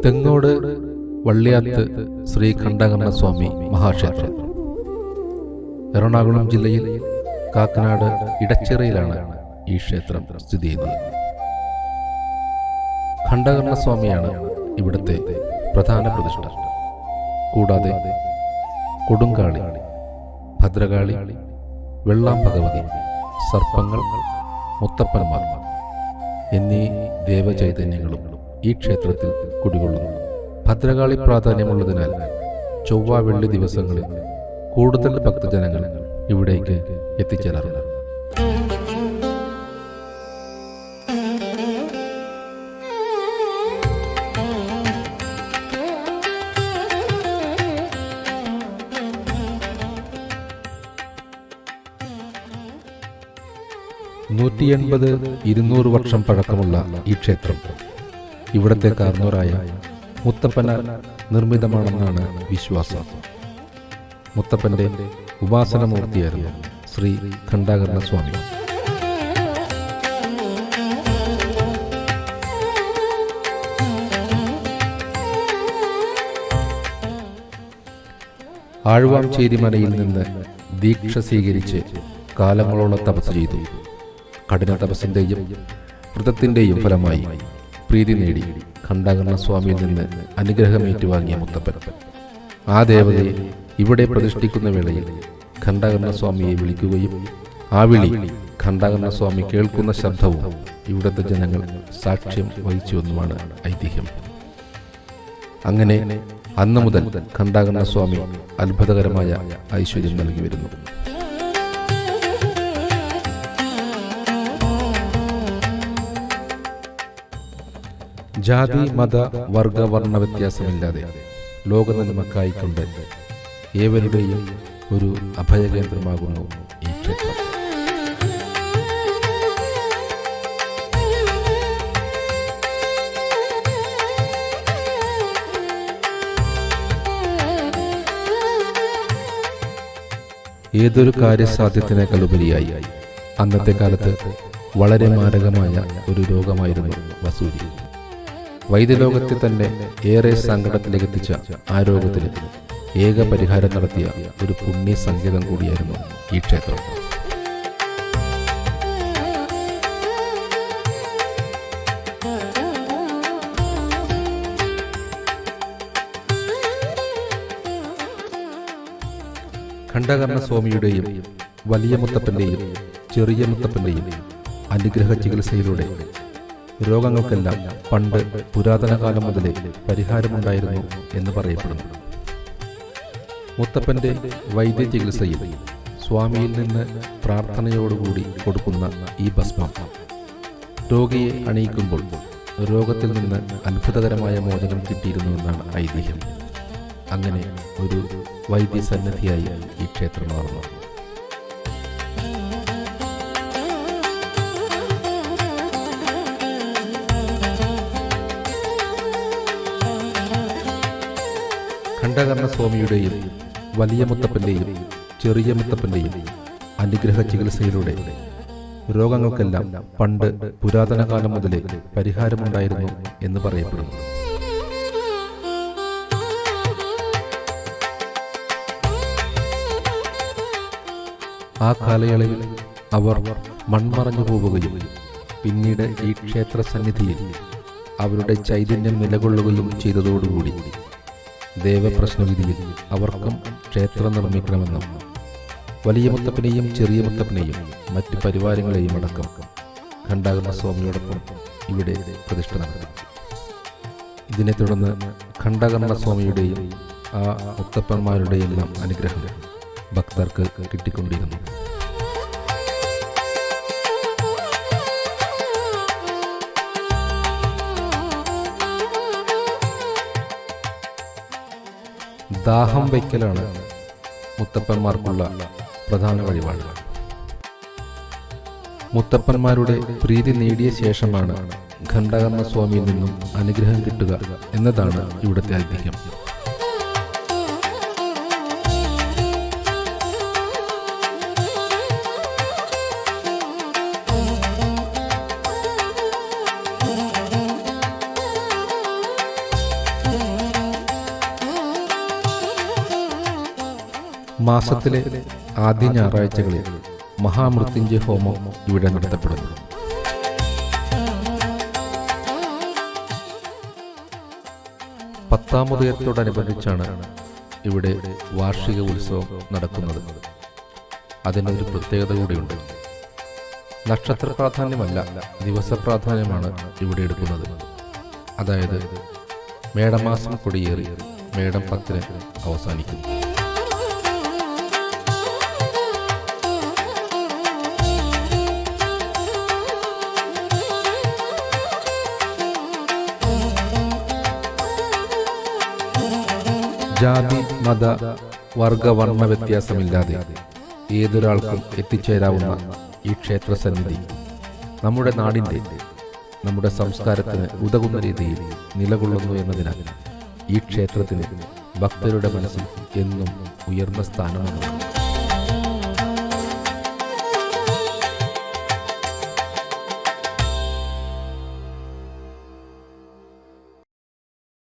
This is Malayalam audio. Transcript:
തെങ്ങോട് വള്ളിയാത്ത് ശ്രീ ഖണ്ഡകർണസ്വാമി മഹാക്ഷേത്രം എറണാകുളം ജില്ലയിൽ കാക്കനാട് ഇടച്ചിറയിലാണ് ഈ ക്ഷേത്രം സ്ഥിതി ചെയ്യുന്നത്. ഖണ്ഡകർണസ്വാമിയാണ് ഇവിടുത്തെ പ്രധാന പ്രതിഷ്ഠ. കൂടാതെ കൊടുങ്കാളി, ഭദ്രകാളി, വെള്ളാം ഭഗവതി, സർപ്പങ്ങൾ, മുത്തപ്പന്മാർ എന്നീ ദേവചൈതന്യങ്ങളും ഈ ക്ഷേത്രത്തിൽ കുടികൊള്ളുന്നു. ഭദ്രകാളി പ്രാധാന്യമുള്ളതിനാൽ ചൊവ്വ വെള്ളി ദിവസങ്ങളിൽ കൂടുതൽ ഭക്തജനങ്ങൾ ഇവിടേക്ക് എത്തിച്ചേരാറുണ്ട്. നൂറ്റി 180-200 വർഷം പഴക്കമുള്ള ഈ ക്ഷേത്രം ഇവിടത്തെ കാർന്നോരായ മുത്തപ്പനാൽ നിർമ്മിതമാണെന്നാണ് വിശ്വാസം. മുത്തപ്പന്റെ ഉപാസനമൂർത്തിയായിരുന്നു ശ്രീ ഖണ്ഡകർണസ്വാമി. ആഴ്വാംചേരി മലയിൽ നിന്ന് ദീക്ഷ സ്വീകരിച്ച് കാലങ്ങളോളം തപസ് ചെയ്തു. കഠിന തപസ്സിന്റെയും വ്രതത്തിന്റെയും ഫലമായി പ്രീതി നേടി ഖണ്ഡകർണസ്വാമിയിൽ നിന്ന് അനുഗ്രഹം ഏറ്റുവാങ്ങിയ മുത്തപ്പൻ ആ ദേവതയെ ഇവിടെ പ്രതിഷ്ഠിക്കുന്ന വേളയിൽ ഖണ്ഡകർണസ്വാമിയെ വിളിക്കുകയും ആ വിളി ഖണ്ഡകർണസ്വാമി കേൾക്കുന്ന ശബ്ദവും ഇവിടുത്തെ ജനങ്ങൾ സാക്ഷ്യം വഹിച്ചുവെന്നുമാണ് ഐതിഹ്യം. അങ്ങനെ അന്നു മുതൽ ഖണ്ഡകർണസ്വാമി അത്ഭുതകരമായ ഐശ്വര്യം നൽകി വരുന്നു. ജാതി മത വർഗ വർണ്ണ വ്യത്യാസമില്ലാതെ ലോകനന്മക്കായിക്കൊണ്ട് ഏവരുടെയും ഒരു അഭയകേന്ദ്രമാകുന്നു ഈ ക്ഷേത്രം. ഏതൊരു കാര്യസാധ്യത്തിനേക്കാളുപരിയായി അന്നത്തെ കാലത്ത് വളരെ മാരകമായ ഒരു രോഗമായിരുന്നു വസൂരി. വൈദ്യലോകത്തെ തന്നെ ഏറെ സങ്കടത്തിലേക്കെത്തിച്ച ആ രോഗത്തിന് ഏക പരിഹാരം നടത്തിയ ഒരു പുണ്യ സംഗീതം കൂടിയായിരുന്നു ഈ ക്ഷേത്രം. ഖണ്ഡകർണസ്വാമിയുടെയും വലിയ മുത്തപ്പന്റെയും ചെറിയ മുത്തപ്പന്റെയും അനുഗ്രഹ ചികിത്സയിലൂടെ രോഗങ്ങൾക്കെല്ലാം പണ്ട് പുരാതന കാലം മുതലേ പരിഹാരമുണ്ടായിരുന്നു എന്ന് പറയപ്പെടുന്നു. മുത്തപ്പന്റെ വൈദ്യ ചികിത്സയിൽ സ്വാമിയിൽ നിന്ന് പ്രാർത്ഥനയോടുകൂടി കൊടുക്കുന്ന ഈ ഭസ്മം രോഗിയെ അണിയിക്കുമ്പോൾ രോഗത്തിൽ നിന്ന് അത്ഭുതകരമായ മോചനം കിട്ടിയിരുന്നുവെന്നാണ് ഐതിഹ്യം. അങ്ങനെ ഒരു വൈദ്യസന്നിധിയായി ഈ ക്ഷേത്രം മാറുന്നു. ഖണ്ഡകർണസ്വാമിയുടെയും വലിയ മുത്തപ്പന്റെയും ചെറിയ മുത്തപ്പന്റെയും അനുഗ്രഹ ചികിത്സയിലൂടെ രോഗങ്ങൾക്കെല്ലാം പണ്ട് പുരാതന കാലം മുതലേ പരിഹാരമുണ്ടായിരുന്നു എന്ന് പറയപ്പെടുന്നു. ആ കാലയളവിൽ അവർ മൺമറഞ്ഞു പോവുകയും പിന്നീട് ഈ ക്ഷേത്ര സന്നിധിയിൽ അവരുടെ ചൈതന്യം നിലകൊള്ളുകയും ചെയ്തതോടുകൂടി ദേവപ്രശ്നവിധിയിൽ അവർക്കും ക്ഷേത്രം നിർമ്മിക്കണമെന്നും വലിയ മുത്തപ്പനെയും ചെറിയ മുത്തപ്പനെയും മറ്റ് പരിവാരങ്ങളെയും അടക്കം ഖണ്ഡകർണസ്വാമിയോടൊപ്പം ഇവിടെ പ്രതിഷ്ഠ നടത്തി. ഇതിനെ തുടർന്ന് ഖണ്ഡകർണസ്വാമിയുടെയും ആ മുത്തപ്പന്മാരുടെയും അനുഗ്രഹം ഭക്തർക്ക് കിട്ടിക്കൊണ്ടിരുന്നു. ദാഹം വയ്ക്കലാണ് മുത്തപ്പന്മാർക്കുള്ള പ്രധാന വഴിപാട്. മുത്തപ്പന്മാരുടെ പ്രീതി നേടിയ ശേഷമാണ് ഖണ്ഡകർണസ്വാമിയിൽ നിന്നും അനുഗ്രഹം കിട്ടുക എന്നതാണ് ഇവിടുത്തെ ഐതിഹ്യം. മാസത്തിലെ ആദ്യ ഞായറാഴ്ചകളിൽ മഹാമൃത്യുഞ്ജയ ഹോമം ഇവിടെ നടത്തപ്പെടുന്നു. പത്താമുദയത്തോടനുബന്ധിച്ചാണ് ഇവിടെ വാർഷിക ഉത്സവം നടക്കുന്നത്. അതിനൊരു പ്രത്യേകത കൂടിയുണ്ട്. നക്ഷത്ര പ്രാധാന്യമല്ല, ദിവസ പ്രാധാന്യമാണ് ഇവിടെ എടുക്കുന്നത്. അതായത് മേടമാസം കൊടിയേറി മേടം 10 അവസാനിക്കും. ജാതി, മത, വർഗ, വർണ്ണ വ്യത്യാസമില്ലാതെ ഏതൊരാൾക്കും എത്തിച്ചേരാവുന്ന ഈ ക്ഷേത്രസന്നിധി നമ്മുടെ നാടിൻ്റെ, നമ്മുടെ സംസ്കാരത്തിന് ഉതകുന്ന രീതിയിൽ നിലകൊള്ളുന്നു എന്നതിനാൽ ഈ ക്ഷേത്രത്തിന് ഭക്തരുടെ മനസ്സിൽ എന്നും ഉയർന്ന സ്ഥാനമാണ്.